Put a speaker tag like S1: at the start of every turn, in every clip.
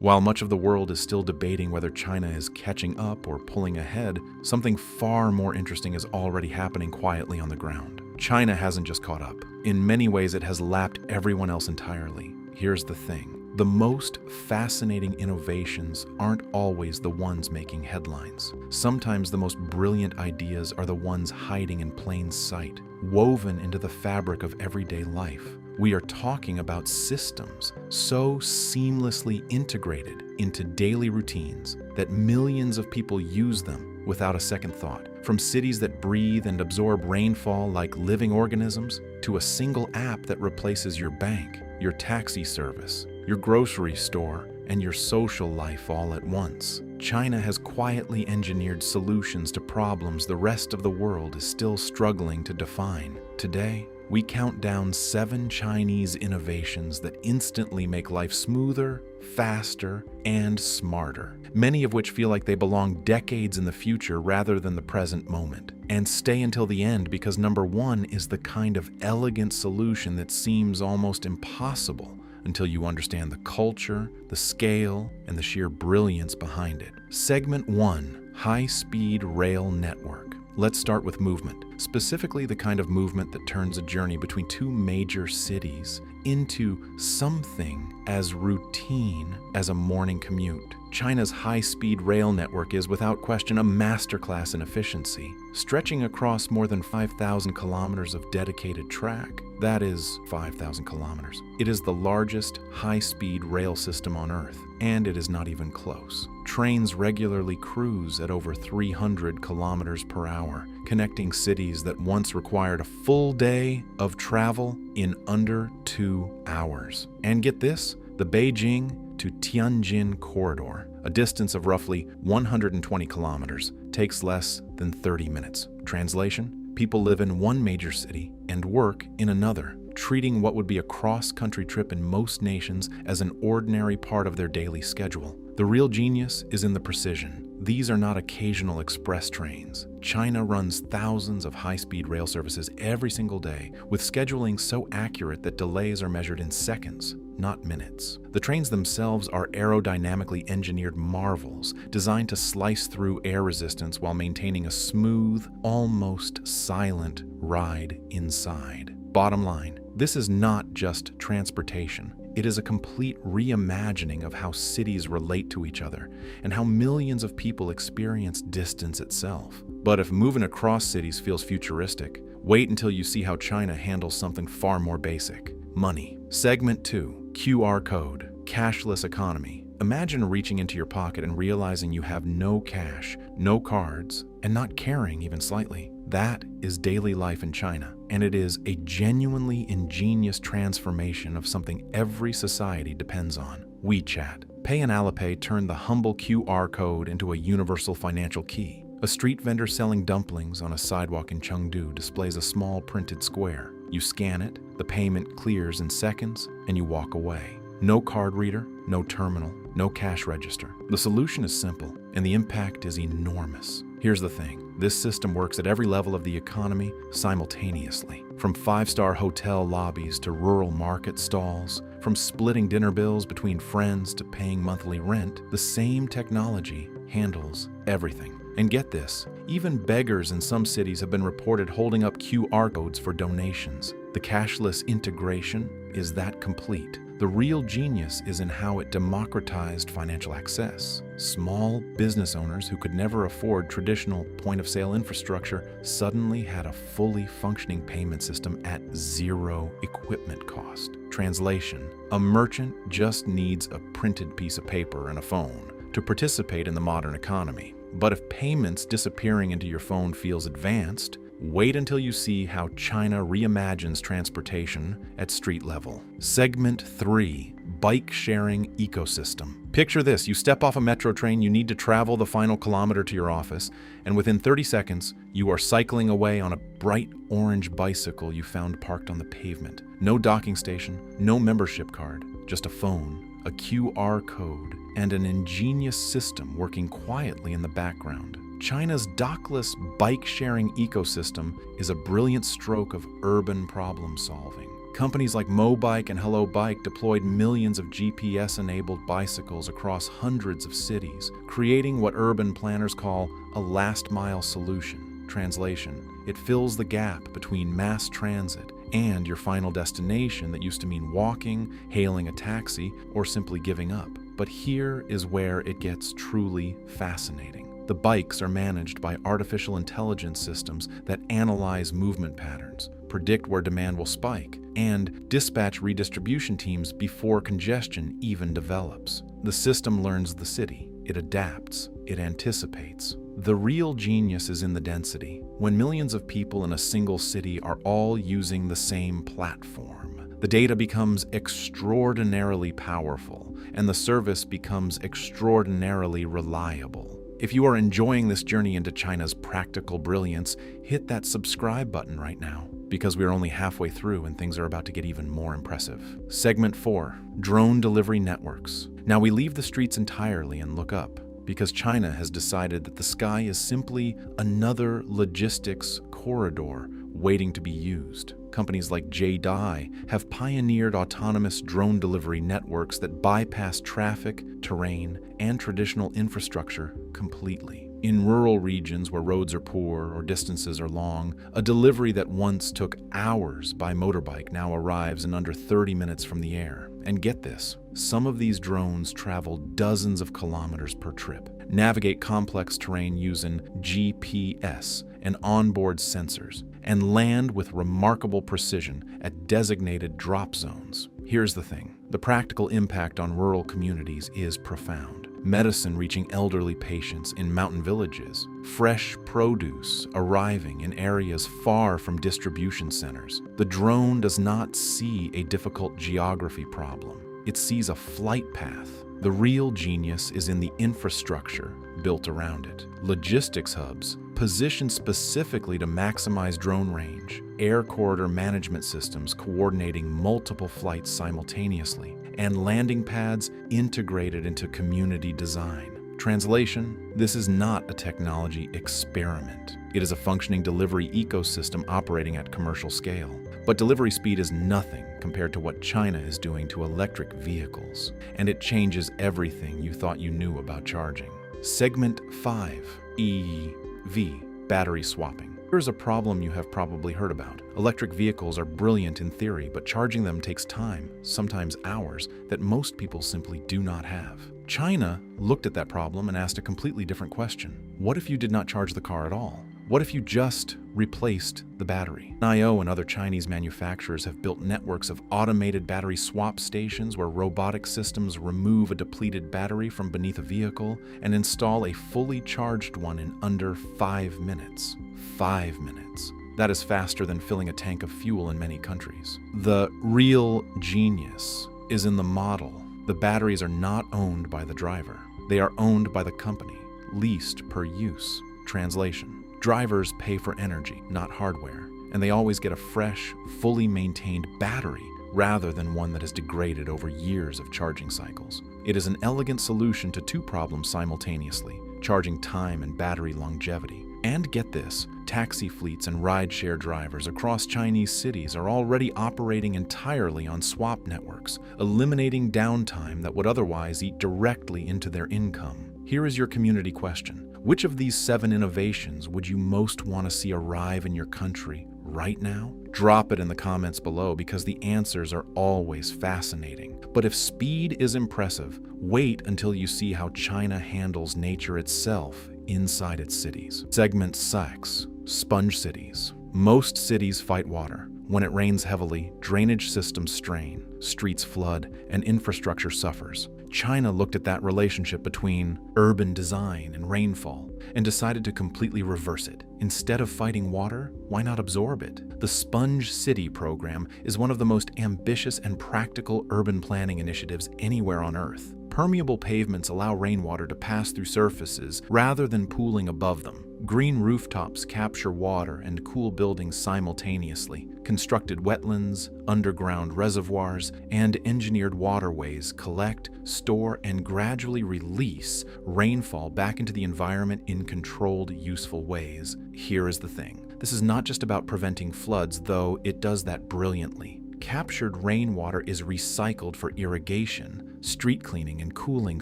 S1: While much of the world is still debating whether China is catching up or pulling ahead, something far more interesting is already happening quietly on the ground. China hasn't just caught up. In many ways, it has lapped everyone else entirely. Here's the thing. The most fascinating innovations aren't always the ones making headlines. Sometimes the most brilliant ideas are the ones hiding in plain sight, woven into the fabric of everyday life. We are talking about systems so seamlessly integrated into daily routines that millions of people use them without a second thought. From cities that breathe and absorb rainfall like living organisms, to a single app that replaces your bank, your taxi service, your grocery store, and your social life all at once. China has quietly engineered solutions to problems the rest of the world is still struggling to define. Today, we count down 7 Chinese innovations that instantly make life smoother, faster, and smarter, many of which feel like they belong decades in the future rather than the present moment. And stay until the end, because number 1 is the kind of elegant solution that seems almost impossible until you understand the culture, the scale, and the sheer brilliance behind it. Segment 1, high-speed rail network. Let's start with movement, specifically the kind of movement that turns a journey between 2 major cities into something as routine as a morning commute. China's high-speed rail network is, without question, a masterclass in efficiency, stretching across more than 5,000 kilometers of dedicated track. That is 5,000 kilometers. It is the largest high-speed rail system on Earth, and it is not even close. Trains regularly cruise at over 300 kilometers per hour, connecting cities that once required a full day of travel in under 2 hours. And get this, the Beijing to Tianjin corridor, a distance of roughly 120 kilometers, takes less than 30 minutes. Translation: people live in one major city and work in another, treating what would be a cross-country trip in most nations as an ordinary part of their daily schedule. The real genius is in the precision. These are not occasional express trains. China runs thousands of high-speed rail services every single day, with scheduling so accurate that delays are measured in seconds, not minutes. The trains themselves are aerodynamically engineered marvels designed to slice through air resistance while maintaining a smooth, almost silent ride inside. Bottom line, this is not just transportation. It is a complete reimagining of how cities relate to each other and how millions of people experience distance itself. But if moving across cities feels futuristic, wait until you see how China handles something far more basic: money. Segment 2, QR code, cashless economy. Imagine reaching into your pocket and realizing you have no cash, no cards, and not caring even slightly. That is daily life in China, and it is a genuinely ingenious transformation of something every society depends on: WeChat. Pay and Alipay turned the humble QR code into a universal financial key. A street vendor selling dumplings on a sidewalk in Chengdu displays a small printed square. You scan it, the payment clears in seconds, and you walk away. No card reader, no terminal, no cash register. The solution is simple, and the impact is enormous. Here's the thing. This system works at every level of the economy simultaneously. From 5-star hotel lobbies to rural market stalls, from splitting dinner bills between friends to paying monthly rent, the same technology handles everything. And get this, even beggars in some cities have been reported holding up QR codes for donations. The cashless integration is that complete. The real genius is in how it democratized financial access. Small business owners who could never afford traditional point-of-sale infrastructure suddenly had a fully functioning payment system at zero equipment cost. Translation: a merchant just needs a printed piece of paper and a phone to participate in the modern economy. But if payments disappearing into your phone feels advanced, wait until you see how China reimagines transportation at street level. Segment 3, bike-sharing ecosystem. Picture this: you step off a metro train, you need to travel the final kilometer to your office, and within 30 seconds, you are cycling away on a bright orange bicycle you found parked on the pavement. No docking station, no membership card, just a phone, a QR code, and an ingenious system working quietly in the background. China's dockless bike-sharing ecosystem is a brilliant stroke of urban problem-solving. Companies like Mobike and Hello Bike deployed millions of GPS-enabled bicycles across hundreds of cities, creating what urban planners call a last-mile solution. Translation: it fills the gap between mass transit and your final destination that used to mean walking, hailing a taxi, or simply giving up. But here is where it gets truly fascinating. The bikes are managed by artificial intelligence systems that analyze movement patterns, predict where demand will spike, and dispatch redistribution teams before congestion even develops. The system learns the city. It adapts. It anticipates. The real genius is in the density. When millions of people in a single city are all using the same platform, the data becomes extraordinarily powerful, and the service becomes extraordinarily reliable. If you are enjoying this journey into China's practical brilliance, hit that subscribe button right now, because we are only halfway through and things are about to get even more impressive. Segment 4, Drone Delivery Networks. Now we leave the streets entirely and look up, because China has decided that the sky is simply another logistics corridor waiting to be used. Companies like JDI have pioneered autonomous drone delivery networks that bypass traffic, terrain, and traditional infrastructure completely. In rural regions where roads are poor or distances are long, a delivery that once took hours by motorbike now arrives in under 30 minutes from the air. And get this, some of these drones travel dozens of kilometers per trip, navigate complex terrain using GPS and onboard sensors, and land with remarkable precision at designated drop zones. Here's the thing, the practical impact on rural communities is profound. Medicine reaching elderly patients in mountain villages, fresh produce arriving in areas far from distribution centers. The drone does not see a difficult geography problem. It sees a flight path. The real genius is in the infrastructure built around it. Logistics hubs positioned specifically to maximize drone range, air corridor management systems coordinating multiple flights simultaneously, and landing pads integrated into community design. Translation: this is not a technology experiment. It is a functioning delivery ecosystem operating at commercial scale. But delivery speed is nothing compared to what China is doing to electric vehicles, and it changes everything you thought you knew about charging. Segment 5, EV, battery swapping. Here's a problem you have probably heard about. Electric vehicles are brilliant in theory, but charging them takes time, sometimes hours, that most people simply do not have. China looked at that problem and asked a completely different question. What if you did not charge the car at all? What if you just replaced the battery? NIO and other Chinese manufacturers have built networks of automated battery swap stations where robotic systems remove a depleted battery from beneath a vehicle and install a fully charged one in under 5 minutes. 5 minutes. That is faster than filling a tank of fuel in many countries. The real genius is in the model. The batteries are not owned by the driver. They are owned by the company, leased per use. Translation: drivers pay for energy, not hardware, and they always get a fresh, fully maintained battery rather than one that has degraded over years of charging cycles. It is an elegant solution to two problems simultaneously: charging time and battery longevity. And get this, taxi fleets and rideshare drivers across Chinese cities are already operating entirely on swap networks, eliminating downtime that would otherwise eat directly into their income. Here is your community question. Which of these 7 innovations would you most want to see arrive in your country right now? Drop it in the comments below, because the answers are always fascinating. But if speed is impressive, wait until you see how China handles nature itself inside its cities. Segment 6, sponge cities. Most cities fight water. When it rains heavily, drainage systems strain, streets flood, and infrastructure suffers. China looked at that relationship between urban design and rainfall and decided to completely reverse it. Instead of fighting water, why not absorb it? The Sponge City program is one of the most ambitious and practical urban planning initiatives anywhere on Earth. Permeable pavements allow rainwater to pass through surfaces rather than pooling above them. Green rooftops capture water and cool buildings simultaneously. Constructed wetlands, underground reservoirs, and engineered waterways collect, store, and gradually release rainfall back into the environment in controlled, useful ways. Here is the thing. This is not just about preventing floods, though it does that brilliantly. captured rainwater is recycled for irrigation, street cleaning, and cooling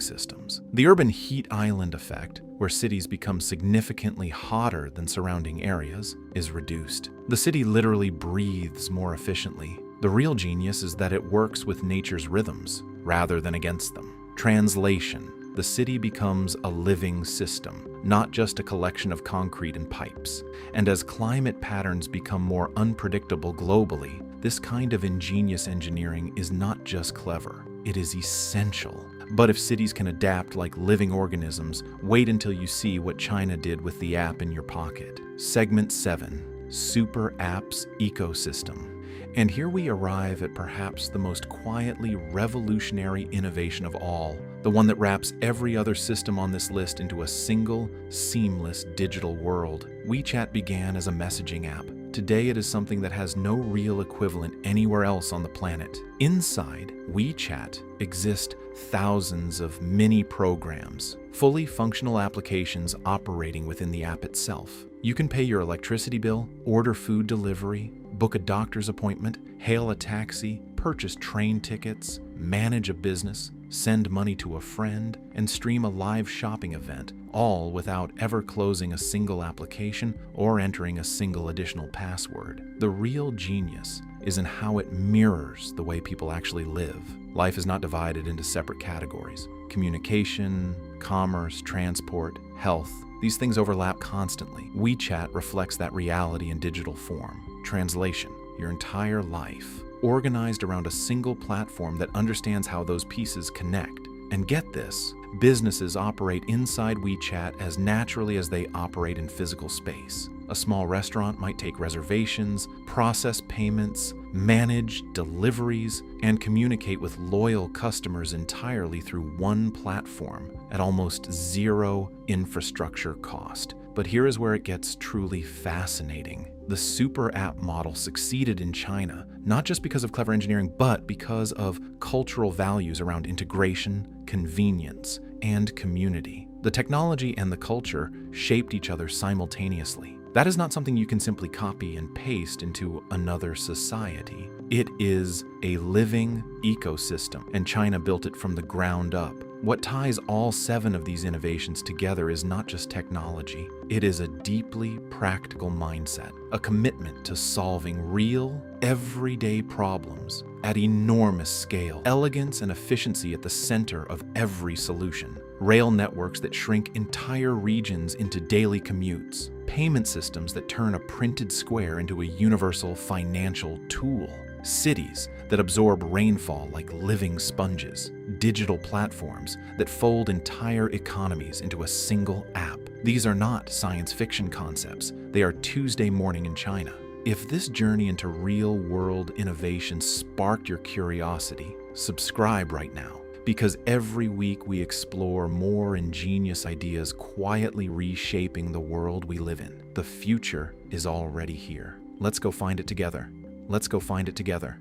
S1: systems. The urban heat island effect, where cities become significantly hotter than surrounding areas, is reduced. The city literally breathes more efficiently. The real genius is that it works with nature's rhythms rather than against them. Translation: the city becomes a living system, not just a collection of concrete and pipes. And as climate patterns become more unpredictable globally, this kind of ingenious engineering is not just clever, it is essential. But if cities can adapt like living organisms, wait until you see what China did with the app in your pocket. Segment 7: Super Apps Ecosystem. And here we arrive at perhaps the most quietly revolutionary innovation of all, the one that wraps every other system on this list into a single, seamless digital world. WeChat began as a messaging app. Today it is something that has no real equivalent anywhere else on the planet. Inside WeChat exist thousands of mini programs, fully functional applications operating within the app itself. You can pay your electricity bill, order food delivery, book a doctor's appointment, hail a taxi, purchase train tickets, manage a business, send money to a friend, and stream a live shopping event, all without ever closing a single application or entering a single additional password. The real genius is in how it mirrors the way people actually live. Life is not divided into separate categories. Communication, commerce, transport, health, these things overlap constantly. WeChat reflects that reality in digital form. Translation: your entire life, organized around a single platform that understands how those pieces connect. And get this, businesses operate inside WeChat as naturally as they operate in physical space. A small restaurant might take reservations, process payments, manage deliveries, and communicate with loyal customers entirely through one platform at almost zero infrastructure cost. But here is where it gets truly fascinating. The super app model succeeded in China, not just because of clever engineering, but because of cultural values around integration, convenience, and community. The technology and the culture shaped each other simultaneously. That is not something you can simply copy and paste into another society. It is a living ecosystem, and China built it from the ground up. What ties all 7 of these innovations together is not just technology. It is a deeply practical mindset, a commitment to solving real, everyday problems at enormous scale, elegance and efficiency at the center of every solution, rail networks that shrink entire regions into daily commutes, payment systems that turn a printed square into a universal financial tool, cities that absorb rainfall like living sponges, digital platforms that fold entire economies into a single app. These are not science fiction concepts. They are Tuesday morning in China. If this journey into real-world innovation sparked your curiosity, subscribe right now, because every week we explore more ingenious ideas quietly reshaping the world we live in. The future is already here. Let's go find it together. Let's go find it together.